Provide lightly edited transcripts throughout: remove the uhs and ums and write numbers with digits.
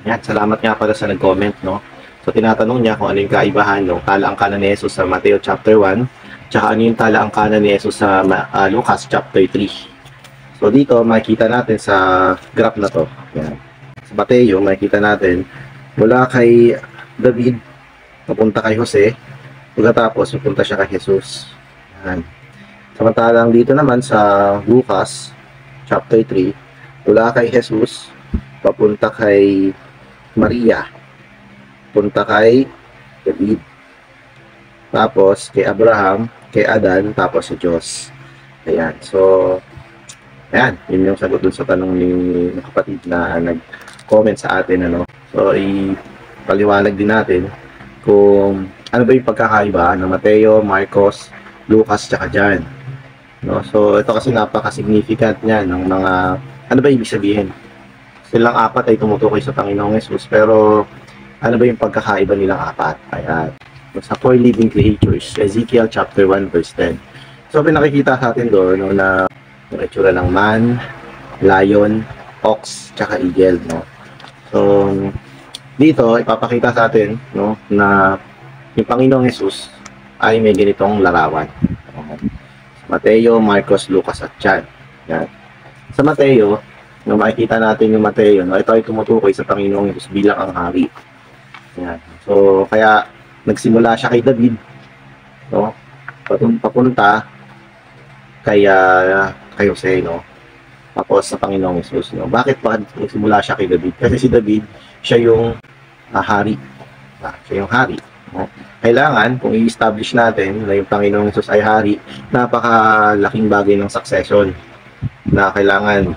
Yan, salamat nga pala sa nag-comment, no? So, tinatanong niya kung ano yung kaibahan ng talaangkanan ni Jesus sa Mateo chapter 1, tsaka ano yung talaangkanan ni Jesus sa Lucas chapter 3. So, dito, makikita natin sa graph na to. Yan. Sa Mateo, makikita natin, mula kay David, papunta kay Jose, pagkatapos, papunta siya kay Jesus. Yan. Samantalang dito naman sa Lucas chapter 3, mula kay Jesus, papunta kay Maria, punta kay David, tapos kay Abraham, kay Adan, tapos sa Diyos. Ayan, so ayan, yun yung sagot dun sa tanong ni kapatid na nag-comment sa atin, ano. So ipaliwanag din natin kung ano ba yung pagkakaiba ng Mateo, Marcos, Lucas, tsaka John, no? So ito kasi napaka-significant niya ng mga, ano ba ibig sabihin? Silang apat ay tumutukoy sa Panginoong Jesus, pero ano ba yung pagkakaiba nilang apat? Ayan. Sa four living creatures, Ezekiel chapter 1 verse 10. So pinakikita sa atin doon, no, na yung itsura ng man, lion, ox, tsaka eagle, no? So dito ipapakita sa atin, no, na yung Panginoong Jesus ay may ganitong larawan. Mateo, Marcos, Lucas, at John. Yan. Sa Mateo, no, makikita natin yung Mateo, no, ito ay tumutukoy sa Panginoong Jesus bilang ang hari. Yan. So, kaya nagsimula siya kay David, no, papunta kay Jose, no, tapos sa Panginoong Jesus, no. Bakit nagsimula siya kay David? Kasi si David, siya yung hari. Siya yung hari, no. Kailangan, kung i-establish natin na yung Panginoong Jesus ay hari, napakalaking bagay ng succession na kailangan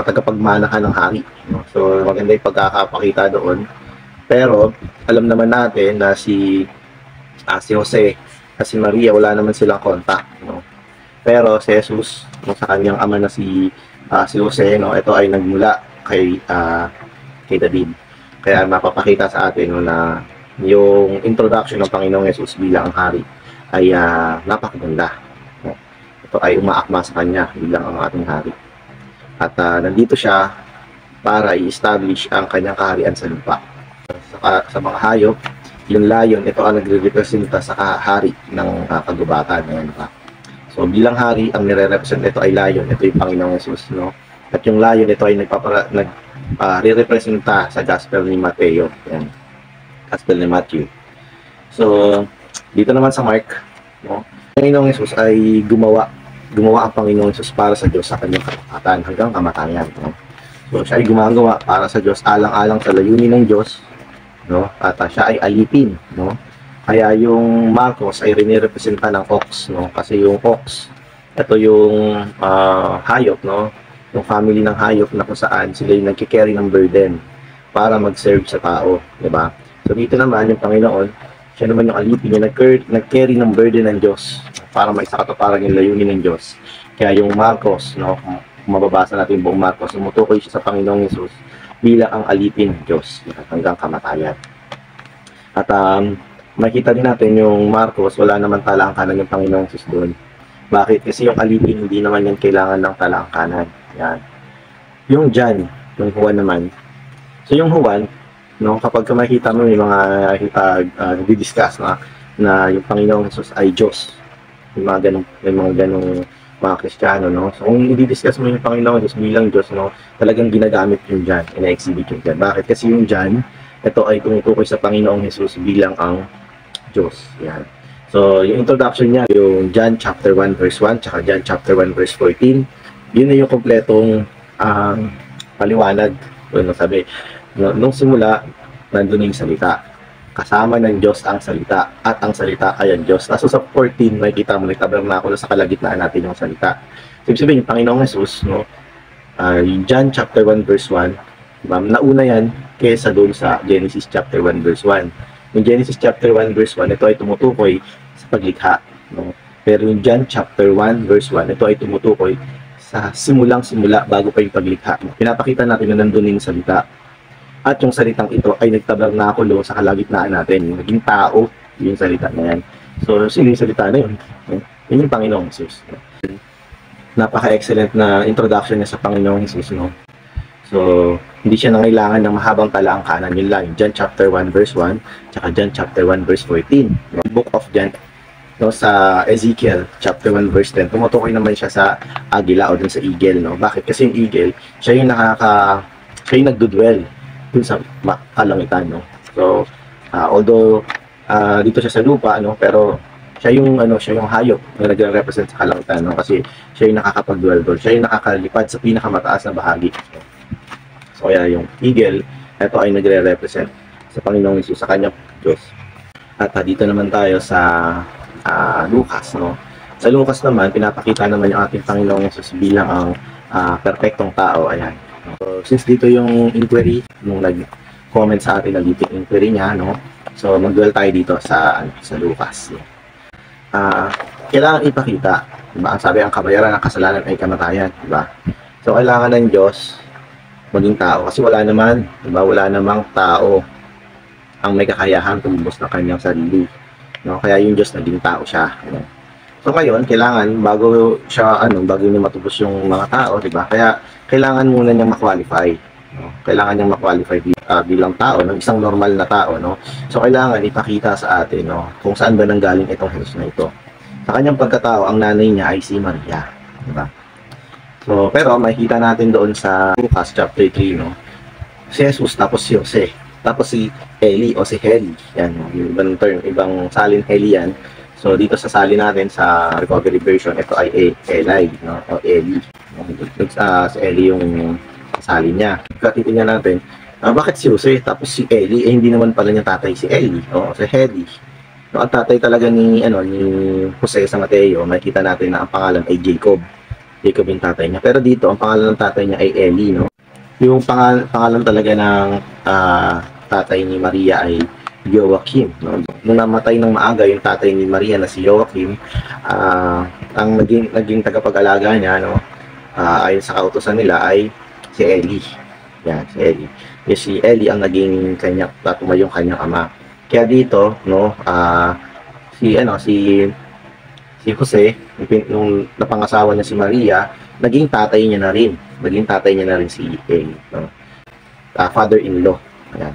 tagapagmana ka ng hari, no? So maganda yung pagkakapakita doon, pero alam naman natin na si Jose at si Maria, wala naman silang contact, no? Pero si Jesus, no, sa kanyang ama na si Jose, no, ito ay nagmula kay David. Kaya mapapakita sa atin, no, na yung introduction ng Panginoong Jesus bilang ang hari ay napakaganda, no? Ito ay umaakma sa kanya bilang ang ating hari. At nandito siya para i-establish ang kanyang kaharian sa lupa. Sa mga hayop, yung lion, ito ang nagre-representa sa hari ng kagubatan. Ayan, diba? So bilang hari, ang nire-represent ito ay lion. Ito yung Panginoong Jesus, no? At yung lion, ito ay nagre-representa sa Gospel ni Mateo. Ayan. Gospel ni Matthew. So dito naman sa Mark, no, ang Panginoong Jesus ay gumawa ang Panginoong Jesus para sa Diyos sa kanyang katapatan hanggang kamatayan, no? So siya ay gumagawa para sa Diyos, alang-alang sa layunin ng Diyos, no? At siya ay alipin, no? Kaya yung Marcos ay rinirepresenta ng ox, no? Kasi yung ox, ito yung hayop, no? Yung family ng hayop na kung saan sila yung nagki-carry ng burden para mag-serve sa tao, di ba? So dito naman yung Panginoon, siya naman yung alipin, yung nag-carry ng burden ng Diyos para maisakatuparan yung layunin ng Diyos. Kaya yung Marcos, no, kung mababasa natin yung buong Marcos, tumutukoy siya sa Panginoong Jesus bilang ang alipin ng Diyos hanggang kamatayan. At makita din natin yung Marcos, wala naman talaangkanan yung Panginoong Jesus doon. Bakit? Kasi yung alipin, hindi naman yan kailangan ng talaangkanan. Yan. Yung John, yung Juan naman. So yung Juan, no, kapag makita mo yung mga di-discuss na yung Panginoong Jesus ay Diyos, yung mga ganong mga Kristiyano, no. So kung i-discuss mo yung Panginoong Jesus bilang Diyos, no, talagang ginagamit yung John, ina-exhibit yung John. Bakit? Kasi yung John, ito ay tumutukoy sa Panginoong Jesus bilang ang Diyos. Yan. So yung introduction niya, yung John chapter 1 verse 1 tsaka John chapter 1 verse 14, yun na yung kompletong paliwanag. Ano sabi, nung simula, nandun yung salita. Kasama ng Diyos ang salita, at ang salita ay ang Diyos. Kaso sa 14, makikita mo, nagtabernakulo sa kalagitnaan natin yung salita. So, ibig sabihin, yung Panginoong Jesus, no, yung John chapter 1 verse 1, diba, nauna yan kesa doon sa Genesis chapter 1 verse 1. Yung Genesis chapter 1 verse 1, ito ay tumutukoy sa paglikha, no? Pero yung John chapter 1 verse 1, ito ay tumutukoy sa simulang-simula bago pa yung paglikha. Pinapakita natin na nandun yung salita. At yung salitang ito ay nagtabernakulo sa kalagitnaan natin. Naging tao yung salita na yan. So, sino yung salita na yun? Yun yung Panginoong Jesus. Napaka-excellent na introduction niya sa Panginoong Jesus, no? So, hindi siya nangailangan ng mahabang talaangkanan. Yun lang, John chapter 1 verse 1, tsaka John chapter 1 verse 14. Book of John, no, sa Ezekiel chapter 1 verse 10, tumutukoy naman siya sa agila o dun sa eagle, no? Bakit? Kasi yung eagle, siya yung siya yung nagdudwell dun sa kalangitan, no? So, although dito siya sa lupa, no, pero siya yung siya yung hayop na nagre-represent sa kalangitan, no? Kasi siya yung nakakapag-dwell doon. Siya yung nakakalipad sa pinakamataas na bahagi. So, kaya yung eagle, ito ay nagre-represent sa Panginoong Hesus, sa kanyang Diyos. At dito naman tayo sa Lucas, no? Sa Lucas naman, pinapakita naman yung ating Panginoong Hesus bilang ang perfectong tao. Ayan. So, since dito yung inquiry, nung nag-comment sa atin na dito yung inquiry niya, no? So, mag-dwell tayo dito sa Lucas, no? Kailangan ipakita, diba? Ang sabi, ang kabayaran ng kasalanan ay kamatayan, diba? So, kailangan ng Diyos maging tao kasi wala naman, diba? Wala namang tao ang may kakayahan tumubos ng kanyang sarili, no? Kaya yung Diyos naging tao siya, no? So ngayon kailangan bago niya matubos yung mga tao, diba? Kaya kailangan muna niyang ma-qualify, no? Kailangan niyang ma-qualify bilang tao, no? Isang normal na tao, no? So kailangan ipakita sa atin, no, kung saan ba nanggaling itong Jesus na ito. Sa kanyang pagkatao, ang nanay niya ay si Maria, diba? So, pero makikita natin doon sa Lucas chapter 3, no? Si Jesus, tapos si Jose, tapos si Eli o si Heli. Yan, yung ibang term, ibang salin Heli yan. So, dito sa salin natin sa recovery version, ito ay Eli, no? O Eli. Si Eli yung salin niya. Titingnan natin, bakit si Jose, tapos si Eli, hindi naman pala niya tatay si Eli, o si Heli. No, ang tatay talaga ni Jose sa Mateo, makikita natin na ang pangalan ay Jacob. Jacob yung tatay niya. Pero dito, ang pangalan ng tatay niya ay Eli, no? Yung pangalan talaga ng tatay ni Maria ay Joachim, no? Nung namatay ng maaga yung tatay ni Maria na si Joachim, ang naging tagapag-alaga niya, no, ayon sa kautusan nila ay si Eli. Yan, si Eli. Yung si Eli ang naging tumayong kanyang ama. Kaya dito, no, si Jose, nung napangasawa niya si Maria, naging tatay niya na rin. Naging tatay niya na rin si Eli, no? Father-in-law. Ayan.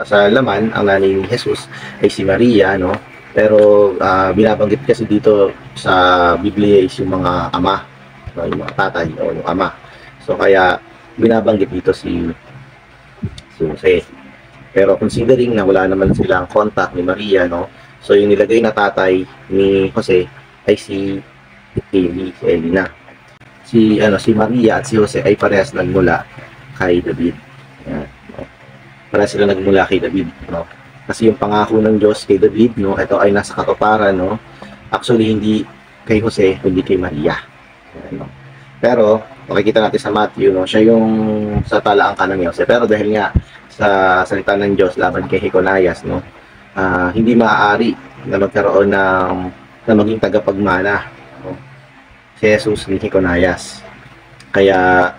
Sa laman, ang nanay ni Jesus ay si Maria, no? Pero binabanggit kasi dito sa Biblia is yung mga ama, no? Yung mga tatay o yung ama. So kaya binabanggit dito si Jose. Pero considering na wala naman silang contact ni Maria, no? So yung nilagay na tatay ni Jose ay si Eli na. Si Maria at si Jose ay parehas nagmula kay David. Ayan, no? Parehas sila nagmula kay David, no? Kasi yung pangako ng Diyos kay David, no, ito ay nasa katuparan, no? Actually hindi kay Jose, kundi kay Maria. Ayan, no? Pero makikita natin sa Matthew, no, siya yung sa talaangkan ng Jose. Pero dahil nga sa salita ng Diyos laban kay Jeconias, no, hindi maaari na magkaroon na maging tagapagmana, no, si Jesus ni Jeconias. Kaya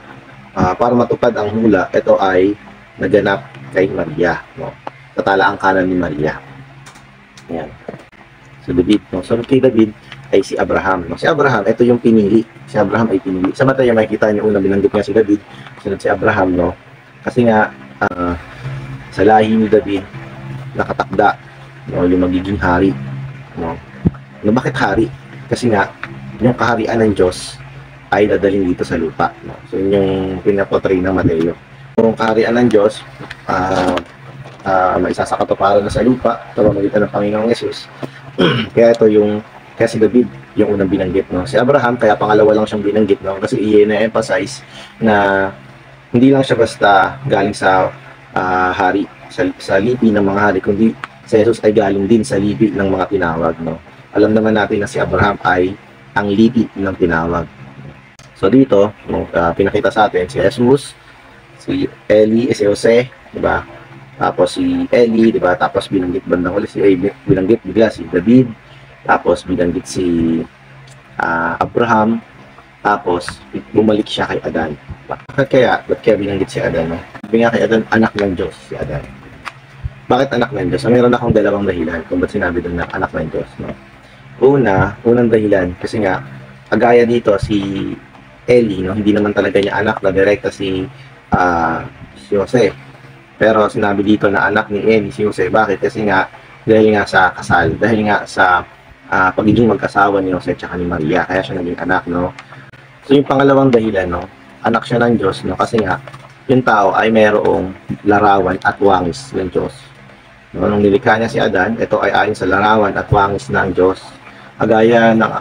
para matupad ang hula, ito ay naganap kay Maria, no, sa talaangkanan ni Maria. Ayan. So David, no, so kay David ay si Abraham, no. Si Abraham, ito yung pinili. Si Abraham ay pinili. Sa Mateo makikita niyo unang binanggit niya si David, sunod si Abraham, no. Kasi nga sa lahi ni David nakatakda, no, yung magiging hari, no. No, bakit hari? Kasi nga yung kaharian ng Diyos ay dadalhin dito sa lupa, no. So yun yung pinaportray ng Mateo. Yung kaharian ng Diyos may isasakatuparan na sa lupa sa pamamagitan ng Panginoong Hesus. Kaya si David yung unang binanggit, no. Si Abraham kaya pangalawa lang siyang binanggit, no, kasi i-emphasize na hindi lang siya basta galing sa hari, sa lipi ng mga hari, kundi si Jesus ay galing din sa lipi ng mga tinawag, no. Alam naman natin na si Abraham ay ang lipi ng tinawag. So dito, no, pinakita sa atin si Jesus, si Eli, si Jose, diba? Tapos si Eli, diba? Tapos binanggit bandang ulit binanggit bigla si David, tapos binanggit si Abraham, tapos bumalik siya kay Adan. Ba't kaya binanggit si Adan, no? Sabi nga kay Adan, anak ng Diyos si Adan. Bakit anak ng Diyos? Meron akong dalawang dahilan kung ba't sinabi doon na anak ng Diyos, no? Unang dahilan, kasi nga, agaya dito si Eli, no, hindi naman talaga niya anak na direkta si si Jose. Pero sinabi dito na anak ni Eli si Jose. Bakit? Kasi nga, dahil nga sa kasal, dahil nga sa pagiging mag-asawa ni Jose at ni Maria, kaya siya naging anak, no? So yung pangalawang dahilan, no, anak siya ng Diyos, no, kasi nga yung tao ay mayroong larawan at wangis ng Diyos. No, nung nilikha niya si Adan, ito ay ayon sa larawan at wangis ng Diyos. Agaya ng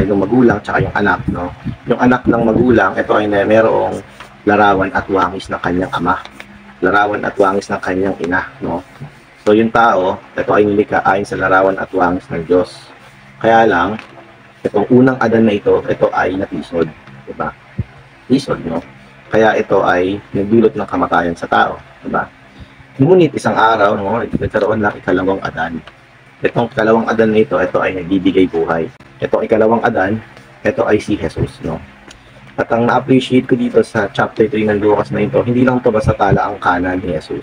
yung magulang at yung anak, no. Yung anak ng magulang, ito ay mayroong larawan at wangis ng kanyang ama. Larawan at wangis ng kanyang ina, no. So yung tao, ito ay nilikha ayon sa larawan at wangis ng Diyos. Kaya lang, itong unang Adan na ito ay natisod, diba? Tisod, no? Kaya ito ay nagdulot ng kamatayan sa tao, diba? Ngunit isang araw, no, nagkaroon ng ikalawang Adan. Itong ikalawang Adan na ito ay nagbibigay buhay. Itong ikalawang Adan, ito ay si Jesus, no? At ang na-appreciate ko dito sa chapter 3 ng Lucas na ito, hindi lang ito basta talaang kanan ni Jesus.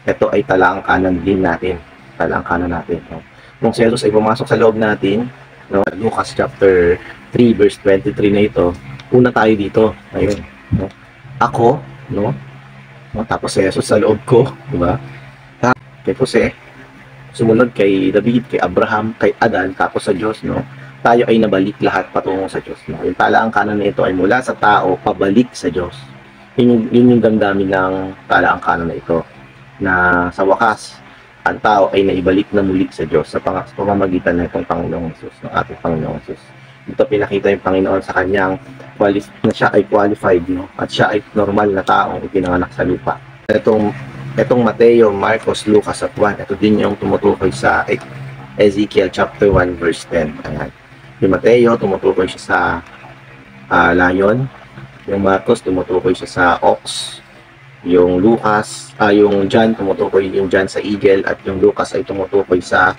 Ito ay talaang kanan din natin. Talaang kanan natin, no? Nung si Jesus ay pumasok sa loob natin, no, Lucas chapter 3 verse 23 na ito, una tayo dito, ayun, no? Ako, no? Tapos si Jesus sa loob ko, di ba? Kay Jose, sumunod kay David, kay Abraham, kay Adan, tapos sa Diyos, no? Tayo ay nabalik lahat patungo sa Diyos, no? Yung talaang kanan na ito ay mula sa tao, pabalik sa Diyos. Yun yung damdamin ng talaang kanan na ito, na sa wakas, ang tao ay naibalik na muli sa Diyos sa pamamagitan ng itong Panginoong Jesus, ng ating Panginoong Jesus. Dito pinakita yung Panginoon sa kanyang na siya ay qualified, no? At siya ay normal na taong ipinanganak sa lupa. Itong Mateo, Marcos, Lucas at Juan, ito din yung tumutukoy sa Ezekiel chapter 1 verse 10. Ayan. Yung Mateo, tumutukoy siya sa lion. Yung Marcos, tumutukoy siya sa ox. Yung Lucas, yung John, tumutukoy yung John sa eagle. At yung Lucas ay tumutukoy sa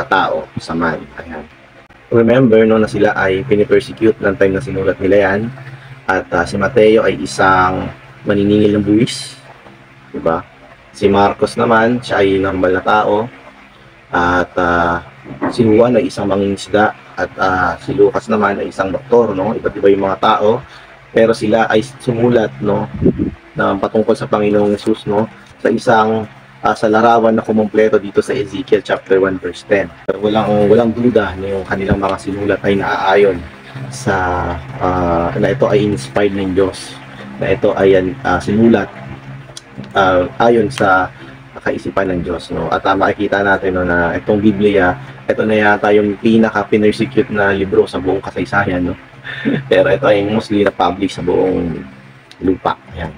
tao, sa man. Ayan. Remember, no, na sila ay pinipersecute ng time na sinulat nila yan. At si Mateo ay isang maniningil ng buwis. Diba? Si Marcos naman, siya ay normal na tao. At si Juan ay isang mangingisda. At si Lucas naman ay isang doktor, no? Iba't iba yung mga tao. Pero sila ay sumulat, no, na patungkol sa Panginoong Jesus, no, sa isang sa larawan na kumumpleto dito sa Ezekiel chapter 1 verse 10. Pero walang duda na yung kanilang mga sinulat ay naaayon sa na ito ay inspired ng Diyos, na ito ay sinulat ayon sa kaisipan ng Diyos, no? At makikita natin, no, na itong Biblia, ito na yata yung pinaka-persecute na libro sa buong kasaysayan, no? Pero ito ay mostly na publish sa buong lupa. Ayan.